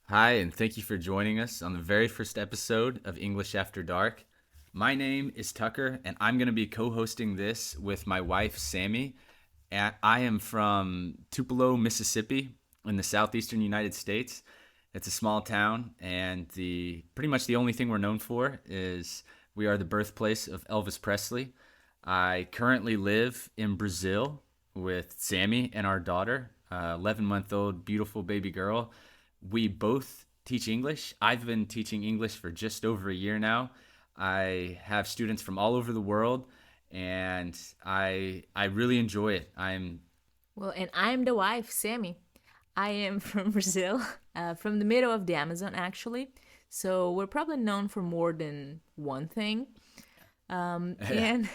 Hi, and thank you for joining us on the very first episode of English After Dark. My name is Tucker, and I'm going to be co hosting this with my wife, Sammy. I am from Tupelo, Mississippi, in the southeastern United States. It's a small town, and pretty much the only thing we're known for is we are the birthplace of Elvis Presley. I currently live in Brazil with Sammy and our daughter, 11-month-old beautiful baby girl. We both teach English. I've been teaching English for just over a year now. I have students from all over the world, and I really enjoy it. Well, and I'm the wife, Sammy. I am from Brazil, from the middle of the Amazon, actually. So we're probably known for more than one thing. And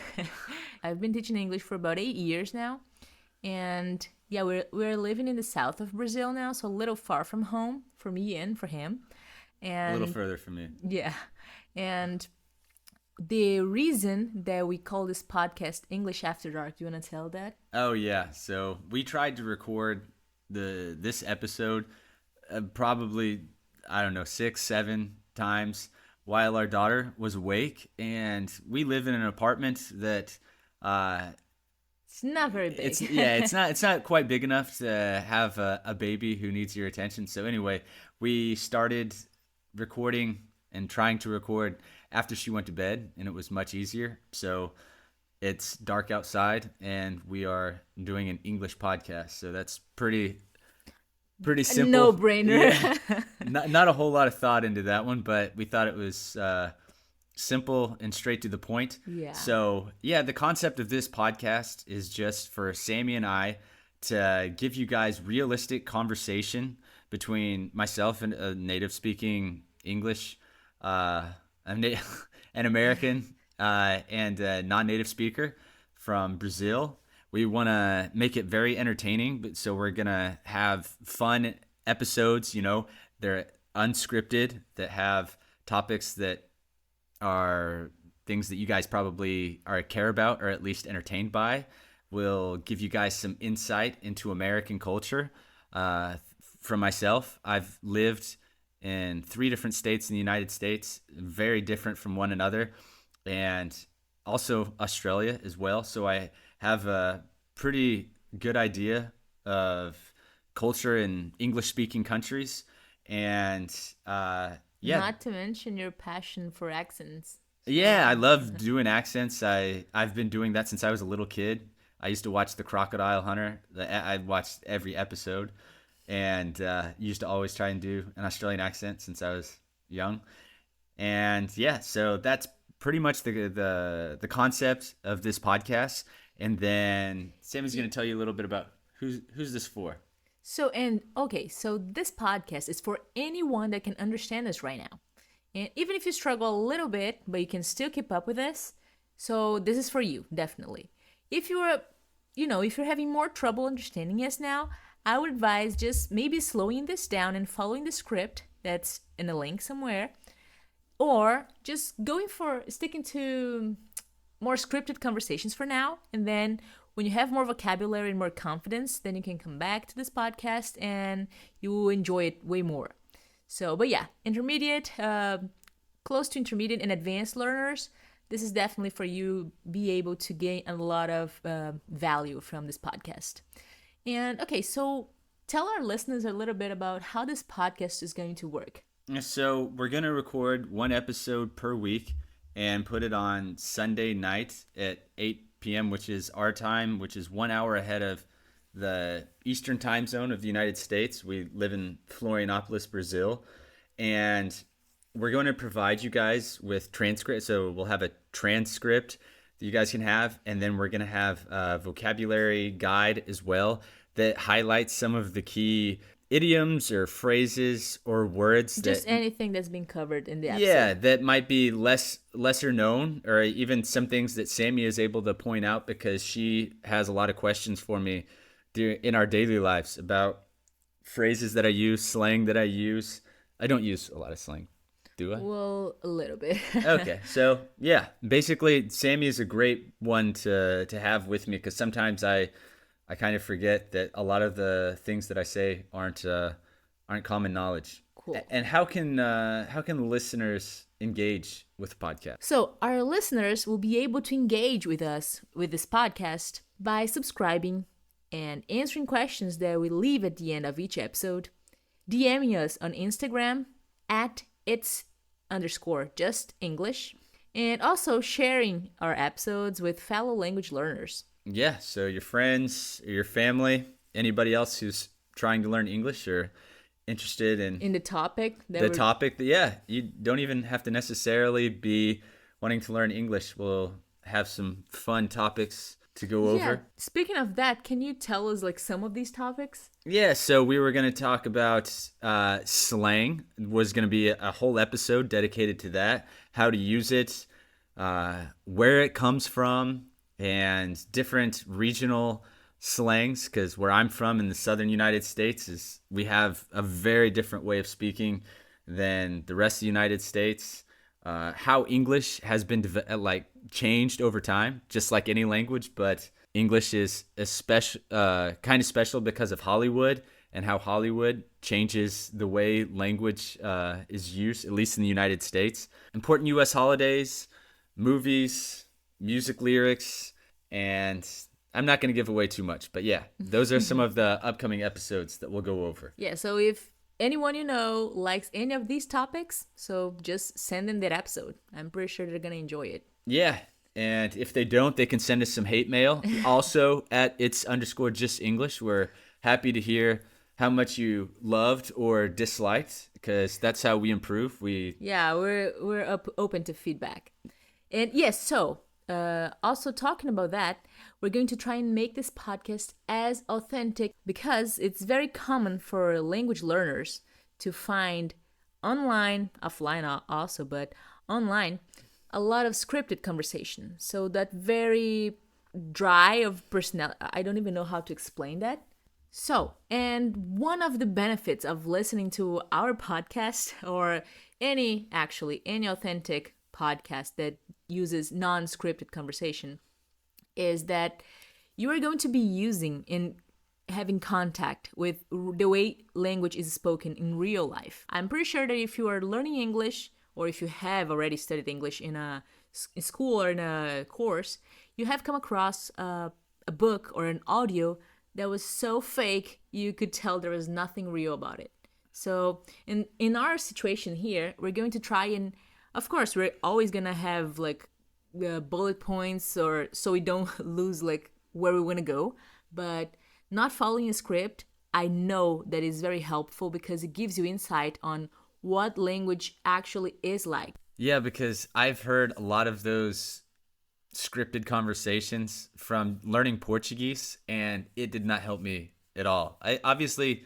I've been teaching English for about 8 years now. And yeah, we're living in the south of Brazil now, so a little far from home for me and for him. a little And further from me. yeah, and the reason that we call this podcast English After Dark, do you want to tell that? Oh yeah, so we tried to record this episode probably I don't know 6 7 times while our daughter was awake, and we live in an apartment that uh, It's not very it's big. yeah it's not quite big enough to have a baby who needs your attention. So anyway, we started recording and trying to record after she went to bed, and it was much easier. So it's dark outside, and we are doing an English podcast. So that's pretty A simple. no-brainer. Yeah, not a whole lot of thought into that one, but we thought it was simple and straight to the point. Yeah. So yeah, the concept of this podcast is just for Sammy and I to give you guys realistic conversation between myself and a native speaking English, uh, an American, and a non-native speaker from Brazil. We want to make it very entertaining, but so we're gonna have fun episodes. They're unscripted, that have topics that are things that you guys probably are care about or at least entertained by. We'll give you guys some insight into American culture. From myself, I've lived in 3 different states in the United States, very different from one another, and also Australia as well. So I have a pretty good idea of culture in English speaking countries. And yeah, Not to mention your passion for accents. yeah, So, I love doing accents. I've been doing that since I was a little kid. I used to watch The Crocodile Hunter. I watched every episode, and used to always try and do an Australian accent since I was young. And yeah, so that's pretty much the concept of this podcast. And then Sammy's going to tell you a little bit about who's this for. so this podcast is for anyone that can understand us right now. And even if you struggle a little bit, but you can still keep up with us, so this is for you, definitely. If you're, if you're having more trouble understanding us now, I would advise just maybe slowing this down and following the script that's in a link somewhere, or just going for sticking to more scripted conversations for now, and then when you have more vocabulary and more confidence, then you can come back to this podcast and you will enjoy it way more. So, but yeah, intermediate, close to intermediate and advanced learners, this is definitely for you be able to gain a lot of value from this podcast. And okay, so tell our listeners a little bit about how this podcast is going to work. So we're gonna record one episode per week and put it on Sunday night at 8 p.m., which is our time, which is 1 hour ahead of the Eastern time zone of the United States. We live in Florianopolis, Brazil, and we're going to provide you guys with transcript. So we'll have a transcript that you guys can have, and then we're going to have a vocabulary guide as well that highlights some of the key idioms or phrases or words that Just anything that's been covered in the yeah, episode. that might be lesser known, or even some things that Sammy is able to point out because she has a lot of questions for me in our daily lives about phrases that I use, slang that I use. I don't use a lot of slang, do I? Well, a little bit. Okay, so yeah, basically, Sammy is a great one to have with me because sometimes I kind of forget that a lot of the things that I say aren't common knowledge. Cool. And how can listeners engage with the podcast? So, our listeners will be able to engage with us with this podcast by subscribing and answering questions that we leave at the end of each episode, DMing us on Instagram at its_just English, and also sharing our episodes with fellow language learners. Yeah, so your friends, or your family, anybody else who's trying to learn English or interested in the topic. Yeah, you don't even have to necessarily be wanting to learn English. We'll have some fun topics to go over. Yeah. Speaking of that, can you tell us like some of these topics? Yeah, so we were going to talk about slang. It was going to be a whole episode dedicated to that, how to use it, where it comes from, and different regional slangs, because where I'm from in the southern United States is we have a very different way of speaking than the rest of the United States. How English has been changed over time, just like any language, but English is kind of special because of Hollywood and how Hollywood changes the way language is used, at least in the United States. Important U.S. holidays, movies, music lyrics, and I'm not going to give away too much, but yeah, those are some of the upcoming episodes that we'll go over. Yeah, so if anyone you know likes any of these topics, so just send them that episode. I'm pretty sure they're going to enjoy it. Yeah, and if they don't, they can send us some hate mail. Also, at its_just English, we're happy to hear how much you loved or disliked, because that's how we improve. We're open to feedback. And yes, so also talking about that, we're going to try and make this podcast as authentic, because it's very common for language learners to find online, offline also, but online, a lot of scripted conversation. So that very dry of personality, I don't even know how to explain that. So, and one of the benefits of listening to our podcast, or any authentic podcast that uses non-scripted conversation, is that you are going to be using and having contact with the way language is spoken in real life. I'm pretty sure that if you are learning English, or if you have already studied English in school or in a course, you have come across a book or an audio that was so fake you could tell there was nothing real about it. So in our situation here, we're going to try and, of course, we're always going to have like bullet points, or so we don't lose like where we want to go, but not following a script, I know that is very helpful, because it gives you insight on what language actually is like. Yeah, because I've heard a lot of those scripted conversations from learning Portuguese, and it did not help me at all. I obviously,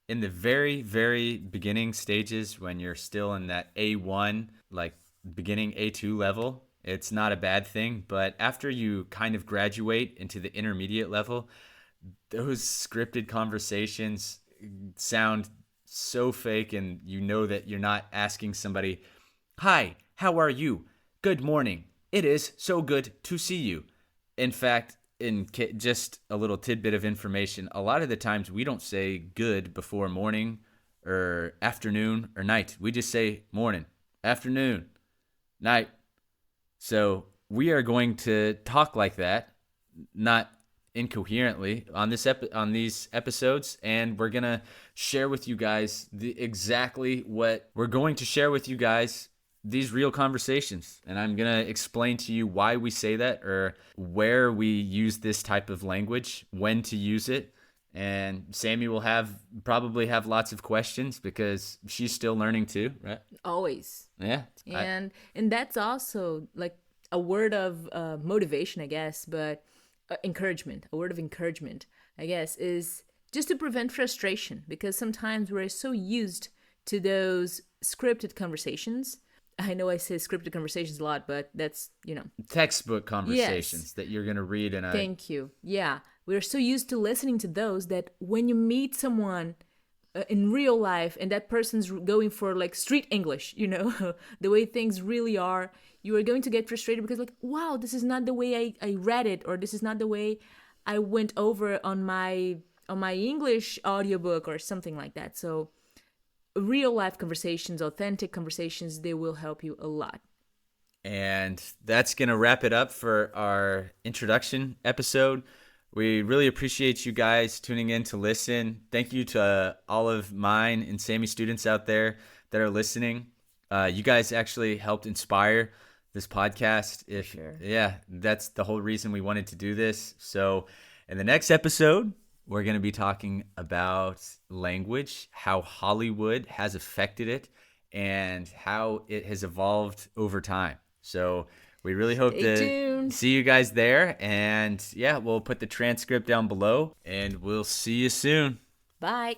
in the very, very beginning stages, when you're still in that A1, like beginning A2 level, it's not a bad thing. But after you kind of graduate into the intermediate level, those scripted conversations sound so fake, and you know that you're not asking somebody, "Hi, how are you? Good morning. It is so good to see you." In fact, just a little tidbit of information, a lot of the times we don't say good before morning or afternoon or night. We just say morning, afternoon, night. So we are going to talk like that, not incoherently, on these episodes, and we're gonna share with you guys these real conversations, and I'm gonna explain to you why we say that, or where we use this type of language, when to use it. And Sammy will probably have lots of questions, because she's still learning too, right? Always. Yeah. And that's also like a word of motivation, I guess, but encouragement. A word of encouragement, I guess, is just to prevent frustration, because sometimes we're so used to those scripted conversations. I know I say scripted conversations a lot, but that's, textbook conversations that you're going to read in a... Thank you. Yeah. We're so used to listening to those that when you meet someone in real life and that person's going for like street English, the way things really are, you are going to get frustrated, because like, wow, this is not the way I read it, or this is not the way I went over on my English audiobook or something like that. So real life conversations, authentic conversations, they will help you a lot. And that's going to wrap it up for our introduction episode. We really appreciate you guys tuning in to listen. Thank you to all of mine and Sammy students out there that are listening. You guys actually helped inspire this podcast. Yeah, that's the whole reason we wanted to do this. So in the next episode, we're going to be talking about language, how Hollywood has affected it, and how it has evolved over time. So we really hope to see you guys there. And yeah, we'll put the transcript down below, and we'll see you soon. Bye.